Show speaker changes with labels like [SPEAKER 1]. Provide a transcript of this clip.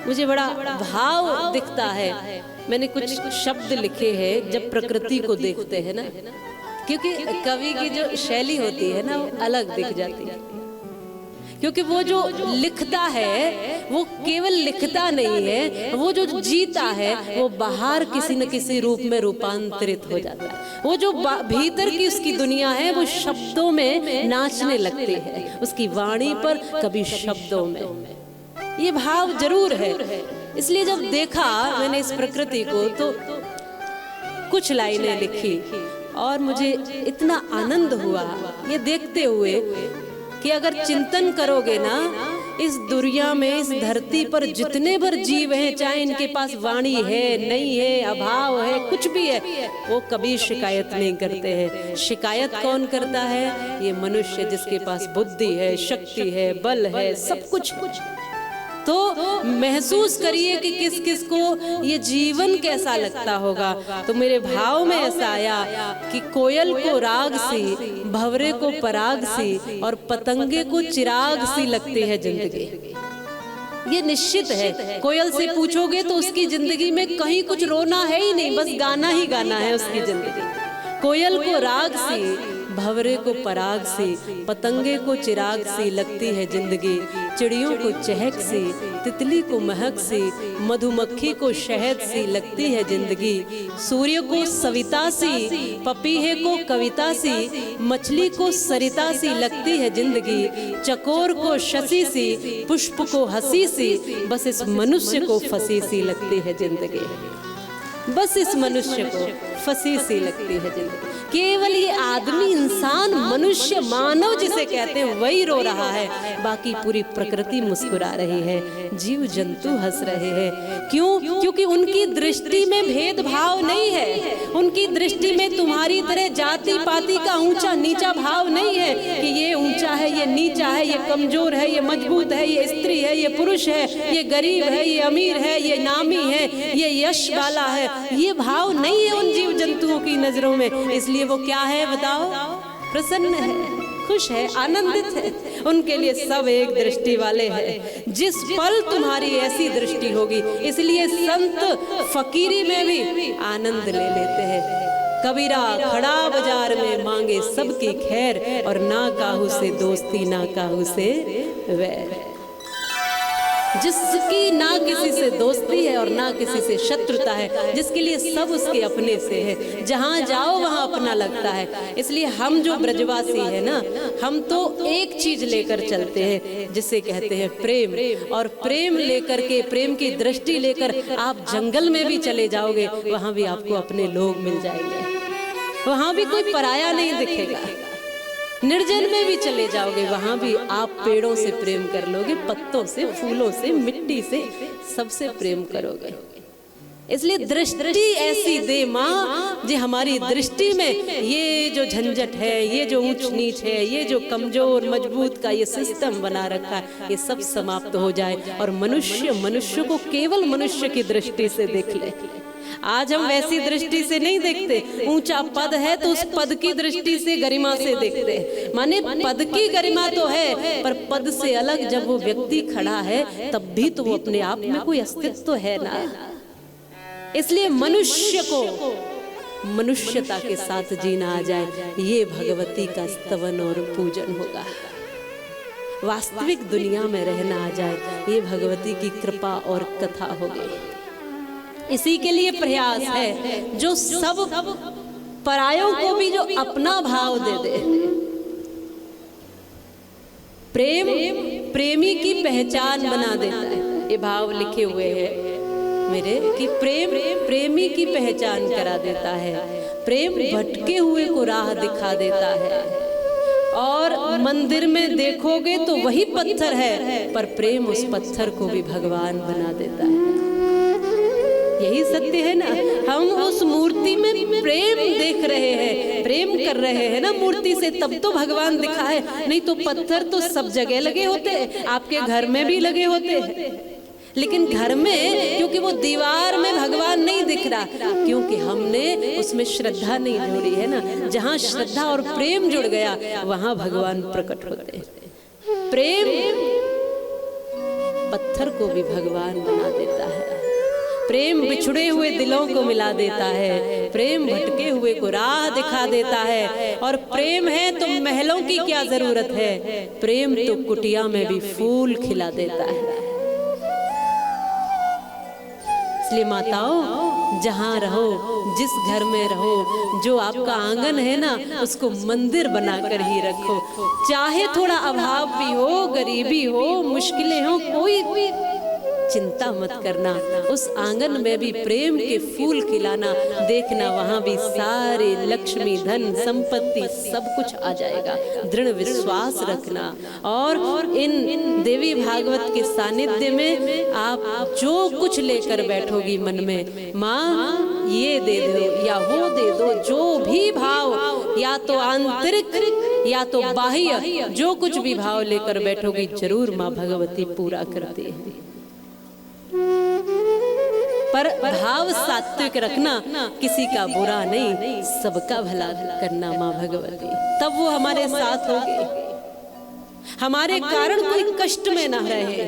[SPEAKER 1] मुझे बड़ा भाव दिखता है। मैंने कुछ शब्द लिखे हैं जब प्रकृति को देखते हैं ना, क्योंकि कवि की जो शैली होती है ना वो अलग दिख जाती है। क्योंकि वो जो लिखता है वो केवल लिखता नहीं है, वो जो जीता है वो बाहर किसी न किसी रूप में रूपांतरित हो जाता है। वो जो भीतर की उसकी दुनिया है वो शब्दों में नाचने लगती है, उसकी वाणी पर, कभी शब्दों में। ये भाव जरूर है। इसलिए जब देखा मैंने इस प्रकृति को तो कुछ लाइनें लिखी और मुझे इतना आनंद हुआ ये देखते हुए कि अगर चिंतन करोगे ना, इस दुनिया में, इस धरती पर जितने भर जीव हैं, चाहे इनके पास वाणी है, नहीं है, अभाव है, कुछ भी है, वो कभी शिकायत नहीं करते हैं। शिकायत कौन करता है? ये मनुष्य जिसके पास बुद्धि है, शक्ति है, बल है, सब कुछ। तो महसूस करिए कि किस किस को ये जीवन कैसा लगता होगा। तो मेरे भाव में ऐसा आया कि कोयल को राग सी, भंवरे को पराग सी और पतंगे को चिराग सी लगती है जिंदगी। ये निश्चित है। कोयल से पूछोगे तो उसकी जिंदगी में कहीं कुछ रोना है ही नहीं, बस गाना ही गाना है उसकी जिंदगी। कोयल को राग सी, भंवरे को पराग सी, पतंगे को चिराग सी लगती है जिंदगी। चिड़ियों को चहक सी, तितली को महक सी, मधुमक्खी को शहद सी लगती है जिंदगी। सूर्य को सविता सी, पपीहे को कविता सी, मछली को सरिता सी लगती है जिंदगी। चकोर को शशि सी, पुष्प को हंसी सी, बस इस मनुष्य को फंसी सी लगती है जिंदगी। बस इस मनुष्य को फंसी सी लगती है जिंदगी। केवल ये आदमी, इंसान, मनुष्य, मानव जिसे कहते हैं वही रो रहा है, बाकी पूरी प्रकृति मुस्कुरा रही है, जीव जंतु हंस रहे हैं। क्यों? क्योंकि उनकी दृष्टि में भेदभाव नहीं है। उनकी दृष्टि में तुम्हारी तरह जाति पाति का ऊंचा नीचा भाव नहीं है कि ये ऊंचा है, ये नीचा है, ये कमजोर है, ये मजबूत है, ये स्त्री है, ये पुरुष है, ये गरीब है, ये अमीर है, ये नामी है, ये यश वाला है। ये भाव नहीं है उन जीव जंतुओं की नजरों में। इसलिए वो क्या है बताओ? प्रसन्न है, खुश है, आनंदित है। उनके लिए सब एक दृष्टि वाले हैं। जिस पल तुम्हारी ऐसी दृष्टि होगी, इसलिए संत फकीरी में भी आनंद ले लेते हैं। कबीरा खड़ा बाजार में मांगे सबकी खैर, और ना काहू से दोस्ती ना काहू से वैर। जिसकी ना किसी से दोस्ती है और ना किसी से शत्रुता है, जिसके लिए सब उसके अपने से है, जहाँ जाओ वहाँ अपना लगता है। इसलिए हम जो ब्रजवासी है ना, हम तो एक चीज लेकर चलते हैं जिसे कहते हैं प्रेम। और प्रेम लेकर के, प्रेम की दृष्टि लेकर आप जंगल में भी चले जाओगे, वहाँ भी आपको अपने लोग मिल जाएंगे, वहाँ भी कोई पराया नहीं दिखेगा। निर्जन में भी चले जाओगे, वहां भी आप पेड़ों से प्रेम कर लोगे, पत्तों से, फूलों से, मिट्टी से, सबसे प्रेम करोगे। इसलिए दृष्टि ऐसी दे माँ जी, हमारी दृष्टि में ये जो झंझट है, ये जो ऊंच नीच है, ये जो कमजोर मजबूत का ये सिस्टम बना रखा है, ये सब समाप्त हो जाए और मनुष्य को केवल मनुष्य की दृष्टि से देख ले। आज हम वैसी दृष्टि से नहीं देखते। ऊंचा पद है तो उस पद की दृष्टि से, गरिमा से देखते हैं। माने पद की गरिमा तो है, पर पद से अलग जब वो व्यक्ति खड़ा है तब भी तो वो अपने आप में कोई अस्तित्व है ना। इसलिए मनुष्य को मनुष्यता के साथ जीना आ जाए, ये भगवती का स्तवन और पूजन होगा। वास्तविक दुनिया में रहना आ जाए, ये भगवती की कृपा और कथा होगी। इसी के लिए प्रयास है जो सब परायों को भी जो अपना भाव दे दे। प्रेम प्रेमी की पहचान बना देता है। ये भाव लिखे हुए हैं मेरे कि प्रेम प्रेमी की पहचान करा देता है। प्रेम भटके हुए को राह दिखा देता है। और मंदिर में देखोगे तो वही पत्थर है, पर प्रेम उस पत्थर को भी भगवान बना देता है। यही सत्य है ना। हम उस मूर्ति में प्रेम देख रहे हैं, प्रेम कर रहे हैं ना मूर्ति से, तब तो भगवान दिखा है। नहीं तो पत्थर तो सब जगह लगे होते हैं, आपके घर में भी लगे होते हैं, लेकिन घर में क्योंकि वो दीवार में भगवान नहीं दिख रहा, क्योंकि हमने उसमें श्रद्धा नहीं जोड़ी है ना। जहाँ श्रद्धा और प्रेम जुड़ गया वहाँ भगवान प्रकट होते हैं। प्रेम पत्थर को भी भगवान बना देता है। प्रेम बिछड़े हुए दिलों को मिला देता है, प्रेम भटके हुए को राह दिखा देता है। और प्रेम है तो महलों की क्या जरूरत है, प्रेम तो कुटिया में भी फूल खिला देता है। इसलिए माताओं, जहाँ रहो, जिस घर में रहो, जो आपका आंगन है ना, उसको मंदिर बनाकर ही रखो। चाहे थोड़ा अभाव भी हो, गरीबी हो, मुश्किलें हो, कोई चिंता मत करना, उस आंगन में भी प्रेम के फूल खिलाना। देखना वहां भी सारे लक्ष्मी, धन, संपत्ति सब कुछ आ जाएगा। दृढ़ विश्वास रखना। और इन देवी भागवत के सानिध्य में आप जो कुछ लेकर बैठोगी मन में, माँ ये दे दो या वो दे दो, जो भी भाव, या तो आंतरिक या तो बाह्य, जो कुछ भी भाव लेकर बैठोगी, जरूर माँ भगवती पूरा करती है। पर भाव सात्विक रखना, किसी का बुरा नहीं, सबका भला करना माँ भगवती, तब वो हमारे साथ होगी, हमारे कारण कोई कष्ट में ना रहे।